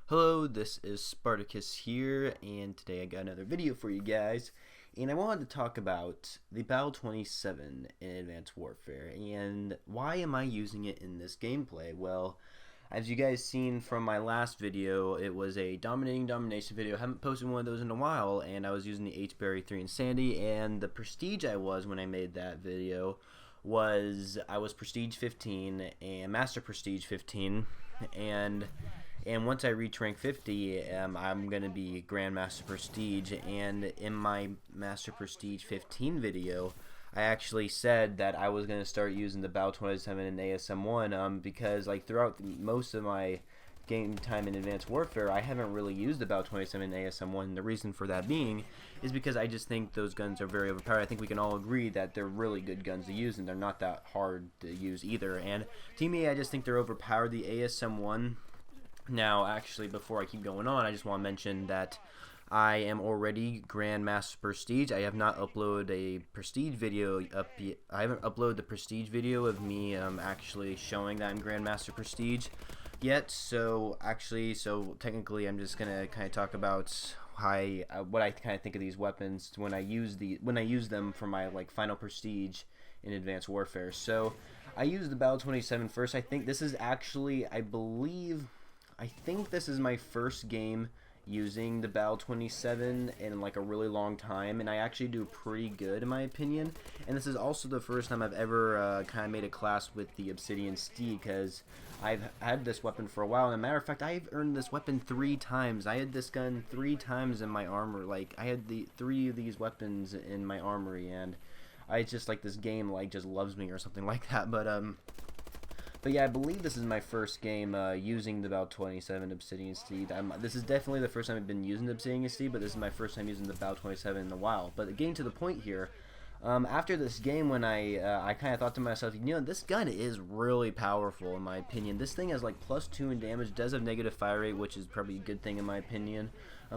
Hello, this is Spartacus here, and today I got another video for you guys, and I wanted to talk about the Bal-27 in Advanced Warfare, and why am I using it in this gameplay? Well, as you guys seen from my last video, it was a domination video. I haven't posted one of those in a while, and I was using the H-Berry 3 Insanity, and the prestige I was when I made that video was, I was Prestige 15, and Master Prestige 15, and once I reach rank 50, I'm going to be Grandmaster Prestige, and in my Master Prestige 15 video, I actually said that I was going to start using the Bal-27 and ASM-1, because like throughout most of my game time in Advanced Warfare, I haven't really used the Bal-27 and ASM-1, and the reason for that being is because I just think those guns are very overpowered. I think we can all agree that they're really good guns to use, and they're not that hard to use either, and to me, I just think they're overpowered. The ASM-1, now, actually, before I keep going on, I just want to mention that I am already Grandmaster Prestige. I have not uploaded a Prestige video up yet. I haven't uploaded the Prestige video of me actually showing that I'm Grandmaster Prestige yet. So technically, I'm just gonna kind of talk about what I kind of think of these weapons when I use them for my final Prestige in Advanced Warfare. So I use the Bal-27 first. I think this is actually, I think this is my first game using the Bal-27 in like a really long time, and I actually do pretty good in my opinion. And this is also the first time I've ever kind of made a class with the Obsidian Steed, because I've had this weapon for a while, and as a matter of fact, I've earned this weapon 3 times. I had this gun 3 times in my armor. Like, I had the 3 of these weapons in my armory, and I just like this game just loves me or something like that. But yeah, I believe this is my first game using the Bal-27 Obsidian Steed. This is definitely the first time I've been using the Obsidian Steed, but this is my first time using the Bal-27 in a while. But getting to the point here, after this game, when I kind of thought to myself, you know, this gun is really powerful in my opinion. This thing has like +2 in damage, does have negative fire rate, which is probably a good thing in my opinion.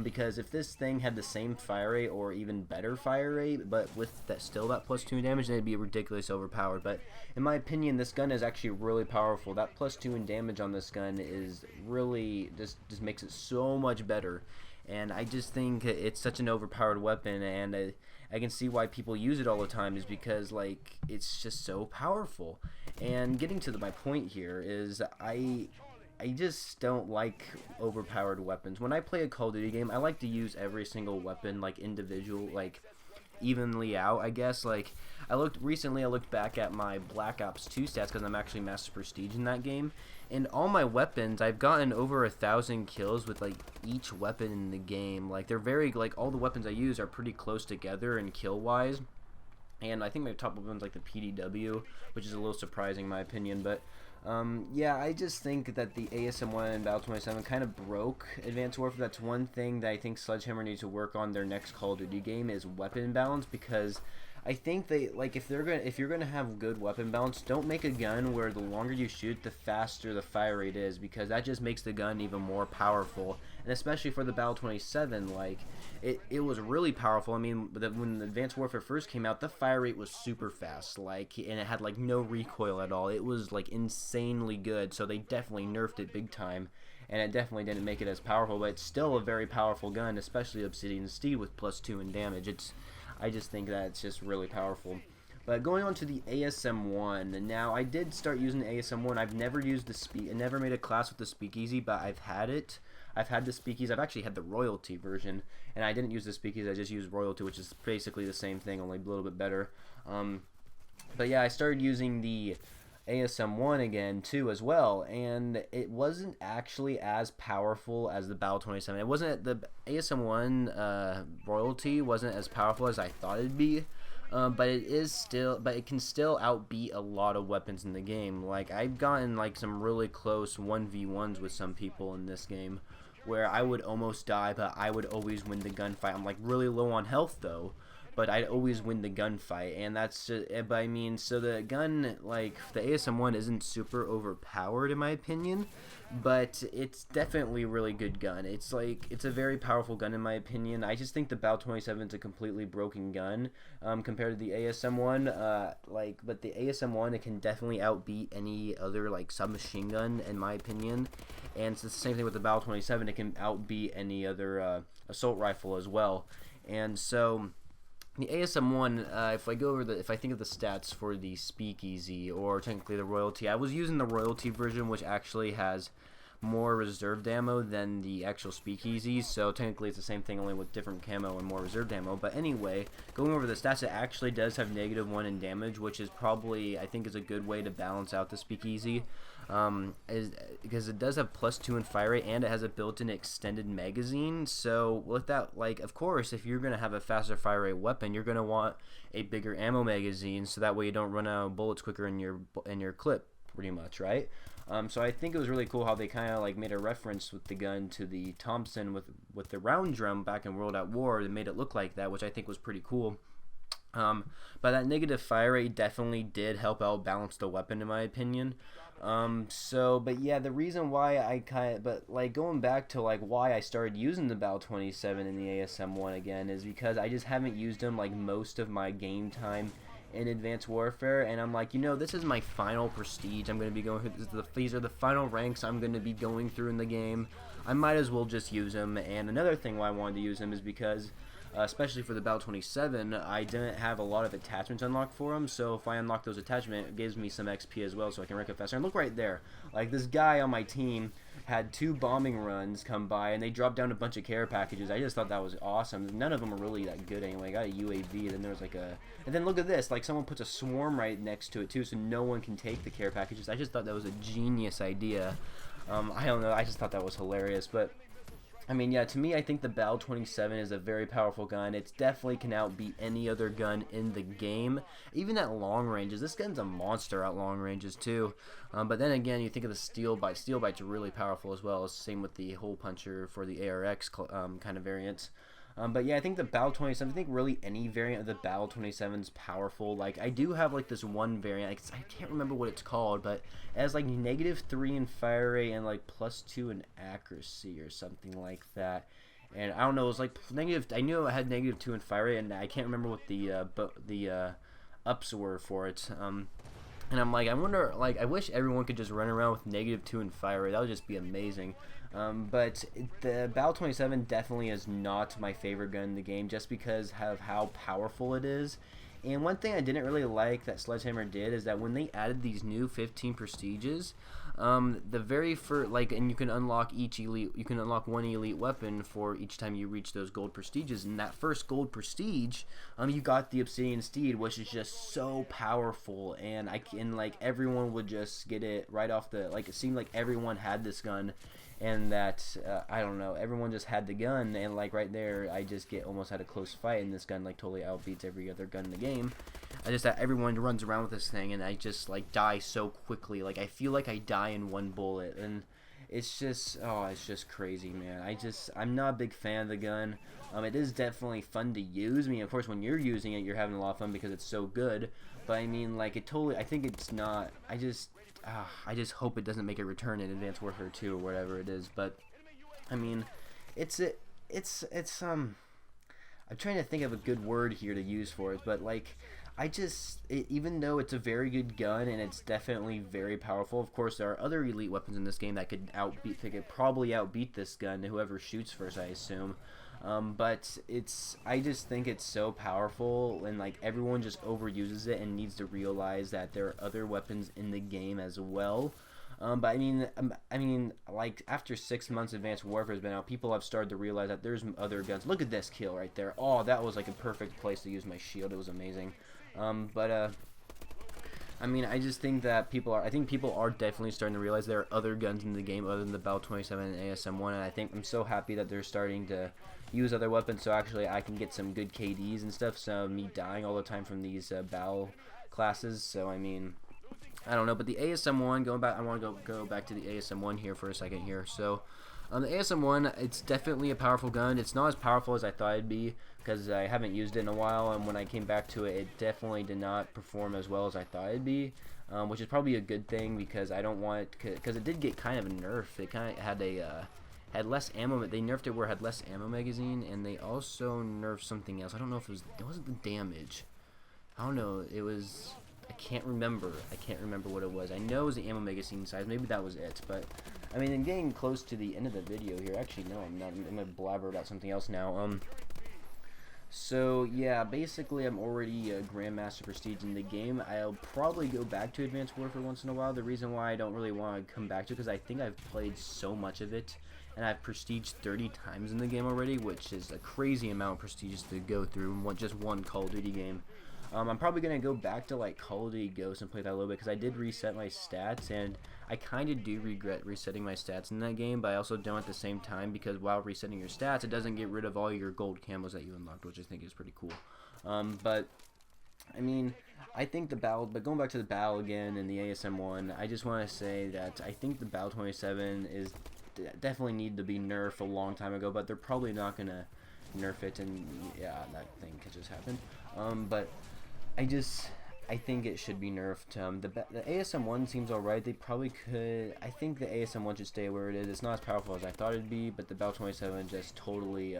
Because if this thing had the same fire rate or even better fire rate, but with still that +2 in damage, then it'd be ridiculously overpowered. But in my opinion, this gun is actually really powerful. That +2 in damage on this gun is really just makes it so much better. And I just think it's such an overpowered weapon, and I can see why people use it all the time, is because like it's just so powerful. And getting to my point here is I just don't like overpowered weapons. When I play a Call of Duty game, I like to use every single weapon like evenly out, I guess. Like I looked back at my Black Ops 2 stats, because I'm actually Master Prestige in that game, and all my weapons, I've gotten over 1,000 kills with like each weapon in the game. Like they're very, like all the weapons I use are pretty close together in kill wise. And I think my top weapon's like the PDW, which is a little surprising in my opinion. But yeah, I just think that the ASM-1 and Bal-27 kind of broke Advanced Warfare. That's one thing that I think Sledgehammer needs to work on their next Call of Duty game, is weapon balance, because I think if you're gonna have good weapon balance, don't make a gun where the longer you shoot, the faster the fire rate is, because that just makes the gun even more powerful. And especially for the Bal-27, like it was really powerful. I mean, when Advanced Warfare first came out, the fire rate was super fast, and it had like no recoil at all. It was like insanely good. So they definitely nerfed it big time, and it definitely didn't make it as powerful. But it's still a very powerful gun, especially Obsidian Steed with +2 in damage. I just think that it's just really powerful. But going on to the ASM-1, now I did start using the ASM-1. I've never used I never made a class with the Speakeasy, but I've had it. I've had the Speakeasy. I've actually had the Royalty version, and I didn't use the Speakeasy. I just used Royalty, which is basically the same thing, only a little bit better. But yeah, I started using the ASM-1 again too as well, and it wasn't actually as powerful as the Bal-27. It wasn't, the ASM-1 Royalty wasn't as powerful as I thought it'd be, but it can still outbeat a lot of weapons in the game. Like I've gotten like some really close 1v1s with some people in this game where I would almost die, but I would always win the gunfight. I'm like really low on health though, but I'd always win the gunfight, and that's just, but I mean, so the gun, like, the ASM-1 isn't super overpowered in my opinion, but it's definitely a really good gun. It's like, it's a very powerful gun in my opinion. I just think the Bal-27 is a completely broken gun compared to the ASM-1, but the ASM-1, it can definitely outbeat any other, like, submachine gun in my opinion, and it's the same thing with the Bal-27, it can outbeat any other assault rifle as well. And so the ASM-1, if I think of the stats for the Speakeasy, or technically the Royalty, I was using the Royalty version, which actually has more reserved ammo than the actual Speakeasy, so technically it's the same thing, only with different camo and more reserved ammo. But anyway, going over the stats, it actually does have -1 in damage, which is probably, I think, is a good way to balance out the Speakeasy, because it does have +2 in fire rate, and it has a built-in extended magazine. So with that, like, of course, if you're going to have a faster fire rate weapon, you're going to want a bigger ammo magazine, so that way you don't run out of bullets quicker in your clip, pretty much, right? So I think it was really cool how they kind of like made a reference with the gun to the Thompson with the round drum back in World at War. They made it look like that, which I think was pretty cool. But that negative fire rate definitely did help out balance the weapon in my opinion. But yeah, the reason why like going back to like why I started using the Bal-27 in the ASM-1 again is because I just haven't used them like most of my game time in Advanced Warfare, and I'm like, this is my final prestige. I'm going to be going through, these are the final ranks I'm going to be going through in the game. I might as well just use them. And another thing why I wanted to use them is because especially for the Bal-27, I didn't have a lot of attachments unlocked for them, so if I unlock those attachments, it gives me some XP as well, so I can rank up faster. And look right there, like this guy on my team had 2 bombing runs come by, and they dropped down a bunch of care packages. I just thought that was awesome. None of them are really that good anyway. I got a UAV, then there was like and then look at this, like someone puts a swarm right next to it too, so no one can take the care packages. I just thought that was a genius idea. I don't know, I just thought that was hilarious, but I mean, yeah, to me, I think the Bal-27 is a very powerful gun. It definitely can outbeat any other gun in the game, even at long ranges. This gun's a monster at long ranges, too. But then again, you think of the Steel Bite. Steel Bite's really powerful as well. Same with the Hole Puncher for the ARX kind of variants. But yeah, I think the Bal-27, I think really any variant of the Bal-27 is powerful. Like, I do have like this one variant, I can't remember what it's called, but it has like -3 in fire rate and like +2 in accuracy or something like that. And I don't know, it was like I knew it had -2 in fire rate, and I can't remember what the ups were for it. And I'm like, I wonder, like, I wish everyone could just run around with -2 in fire rate. That would just be amazing. But the Bal-27 definitely is not my favorite gun in the game, just because of how powerful it is. And one thing I didn't really like that Sledgehammer did is that when they added these new 15 prestiges, the very first, like, and you can unlock you can unlock one elite weapon for each time you reach those gold prestiges. And that first gold prestige, you got the Obsidian Steed, which is just so powerful, and like everyone would just get it right off the, like, it seemed like everyone had this gun. And that, I don't know, everyone just had the gun, and like right there, I just almost had a close fight, and this gun like totally outbeats every other gun in the game. I just, everyone runs around with this thing, and I just like die so quickly. Like, I feel like I die in one bullet, and it's just, oh, it's just crazy, man. I'm not a big fan of the gun. It is definitely fun to use. I mean, of course, when you're using it, you're having a lot of fun because it's so good. But I mean, like, I think it's not, I just hope it doesn't make a return in Advanced Warfare 2 or whatever it is. But I mean, I'm trying to think of a good word here to use for it, but like, even though it's a very good gun and it's definitely very powerful, of course there are other elite weapons in this game that could probably outbeat this gun, whoever shoots first, I assume. But I just think it's so powerful, and like everyone just overuses it and needs to realize that there are other weapons in the game as well. But I mean, like, after 6 months Advanced Warfare has been out, people have started to realize that there's other guns. Look at this kill right there. Oh, that was like a perfect place to use my shield. It was amazing. I mean, I just think that people are definitely starting to realize there are other guns in the game other than the Bal-27 and ASM-1, and I think I'm so happy that they're starting to use other weapons, so actually I can get some good KDs and stuff, so me dying all the time from these Bal classes. So I mean, I don't know, but the ASM-1, going back, I want to go back to the ASM-1 here for a second here. So The ASM-1, it's definitely a powerful gun. It's not as powerful as I thought it'd be because I haven't used it in a while, and when I came back to it, it definitely did not perform as well as I thought it'd be, which is probably a good thing because I don't want it, because it did get kind of nerfed. It kind of had a had less ammo. They nerfed it where it had less ammo magazine, and they also nerfed something else. I don't know if it wasn't the damage. I don't know. It was. I can't remember. I can't remember what it was. I know it was the ammo magazine size. Maybe that was it. But I mean, I'm getting close to the end of the video here. Actually, no, I'm not. I'm gonna blabber about something else now. So yeah, basically, I'm already a Grandmaster Prestige in the game. I'll probably go back to Advanced Warfare once in a while. The reason why I don't really want to come back to it because I think I've played so much of it, and I've prestiged 30 times in the game already, which is a crazy amount of prestige to go through in just one Call of Duty game. I'm probably going to go back to like Call of Duty Ghosts and play that a little bit because I did reset my stats, and I kind of do regret resetting my stats in that game, but I also don't at the same time because while resetting your stats, it doesn't get rid of all your gold camos that you unlocked, which I think is pretty cool. But I mean, I think the but going back to the Bal again and the ASM-1, I just want to say that I think the Bal-27 is definitely need to be nerfed a long time ago, but they're probably not going to nerf it, and yeah, that thing could just happen. But I think it should be nerfed. The ASM-1 seems alright. They probably could. I think the ASM-1 should stay where it is. It's not as powerful as I thought it'd be, but the Bal-27 just totally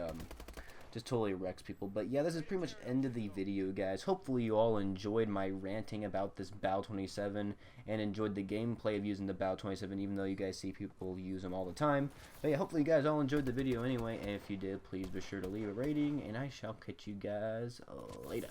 wrecks people. But yeah, this is pretty much end of the video, guys. Hopefully you all enjoyed my ranting about this Bal-27 and enjoyed the gameplay of using the Bal-27, even though you guys see people use them all the time. But yeah, hopefully you guys all enjoyed the video anyway, and if you did, please be sure to leave a rating, and I shall catch you guys later.